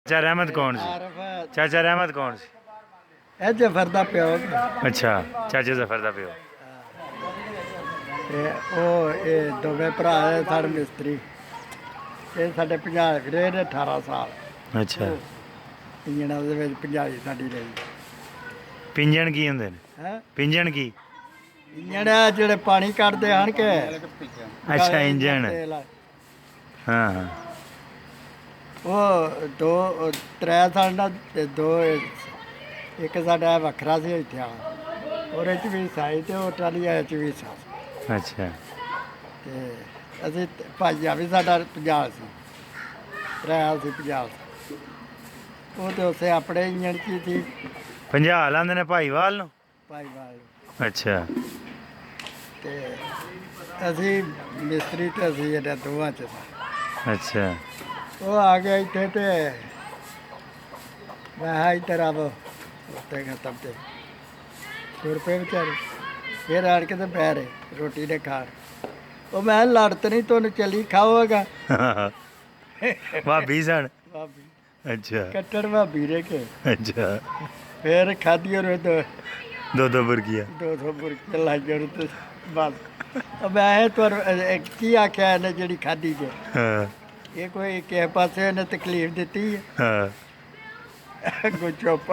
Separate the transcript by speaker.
Speaker 1: ਚਾਚਾ ਰਹਿਮਤ ਕੌਣ ਸੀ?
Speaker 2: ਆਰਫ
Speaker 1: ਚਾਚਾ ਰਹਿਮਤ ਕੌਣ ਸੀ?
Speaker 2: ਇਹ ਜਫਰ ਦਾ ਪਿਓ
Speaker 1: ਅੱਛਾ, ਚਾਚੇ ਜ਼ਫਰ ਦਾ ਪਿਓ।
Speaker 2: ਤੇ ਉਹ ਇਹ ਦੋਵੇਂ ਭਰਾ ਹੈ ਸਾਡੇ ਮਿਸਤਰੀ। ਇਹ ਸਾਡੇ ਪੰਜਾਬ ਰਹੇ ਨੇ 18 ਸਾਲ।
Speaker 1: ਅੱਛਾ,
Speaker 2: ਇੰਜਣਾਂ ਦੇ ਵਿੱਚ ਪੰਜਾਬੀ ਸਾਡੀ ਰਹੀ
Speaker 1: ਪਿੰਜਣ ਕੀ ਹੁੰਦੇ ਨੇ?
Speaker 2: ਹੈ।
Speaker 1: ਪਿੰਜਣ ਕੀ?
Speaker 2: ਇੰਜਣ ਆ ਜਿਹੜੇ ਪਾਣੀ ਕੱਢਦੇ ਹਨ ਕਿ
Speaker 1: ਅੱਛਾ, ਇੰਜਣ।
Speaker 2: ਤੇਲ ਆ।
Speaker 1: ਹਾਂ ਹਾਂ।
Speaker 2: ਉਹ ਦੋ ਤਰੇ ਸਾਡਾ ਤੇ ਦੋ ਇੱਕ ਸਾਡਾ ਵੱਖਰਾ ਸੀ ਇੱਥੇ ਵਾਲਾ ਉਹਦੇ 'ਚ ਵੀ ਸਾਈ ਤੇ ਉਹ ਟਰਾਲੀਆਂ 'ਚ ਵੀ ਸਾ।
Speaker 1: ਅੱਛਾ,
Speaker 2: ਤੇ ਅਸੀਂ ਭਾਈਆ ਵੀ ਸਾਡਾ ਪੰਜਾਬ ਸੀ, ਤਰਾ ਸੀ ਪੰਜਾਬ। ਉਹ ਤੇ ਉਸੇ ਆਪਣੇ ਇੰਜਣ 'ਚ ਹੀ ਸੀ
Speaker 1: ਪੰਜਾਹ ਲਾਉਂਦੇ ਨੇ ਭਾਈਵਾਲ ਨੂੰ।
Speaker 2: ਭਾਈਵਾਲ।
Speaker 1: ਅੱਛਾ,
Speaker 2: ਤੇ ਅਸੀਂ ਮਿਸਤਰੀ ਤੇ ਅਸੀਂ ਇਹਨਾਂ ਦੋਵਾਂ 'ਚ ਸਾਂ।
Speaker 1: ਅੱਛਾ।
Speaker 2: ਉਹ ਆ ਗਿਆ ਇੱਥੇ ਤੇ ਮੈਂ ਹਾਂ ਇੱਧਰ ਆਵੋ ਉੱਤੇ ਖਤਮ ਤੇ ਤੁਰ ਪਏ ਵਿਚਾਰੇ। ਫਿਰ ਆੜ ਕੇ ਤੇ ਬਹਿ ਰਹੇ ਰੋਟੀ ਦੇ ਖਾਣ। ਉਹ ਮੈਂ ਲੜਤ ਨਹੀਂ ਤੁਹਾਨੂੰ ਚਲੀ ਖਾਓਗਾ
Speaker 1: ਭਾਬੀ ਸਣ।
Speaker 2: ਭਾਬੀ
Speaker 1: ਅੱਛਾ
Speaker 2: ਕੱਟੜ ਭਾਬੀ ਰੇ ਕੇ।
Speaker 1: ਅੱਛਾ।
Speaker 2: ਫਿਰ ਖਾਧੀ ਉਹ
Speaker 1: ਦੋ ਬੁਰਗੀਆਂ।
Speaker 2: 200 ਬੁਰਕੀ ਲਾਈਆਂ ਤੇ ਬਸ। ਮੈਂ ਤੁਹਾਨੂੰ ਕੀ ਆਖਿਆ ਇਹਨੇ ਜਿਹੜੀ ਖਾਧੀ ਜੇ
Speaker 1: ਹਾਂ
Speaker 2: ਇਹ ਕੋਈ ਕਿਸੇ ਪਾਸੇ ਇਹਨੇ ਤਕਲੀਫ ਦਿੱਤੀ ਹੈ
Speaker 1: ਹਾਂ।
Speaker 2: ਕੋਈ ਚੁੱਪ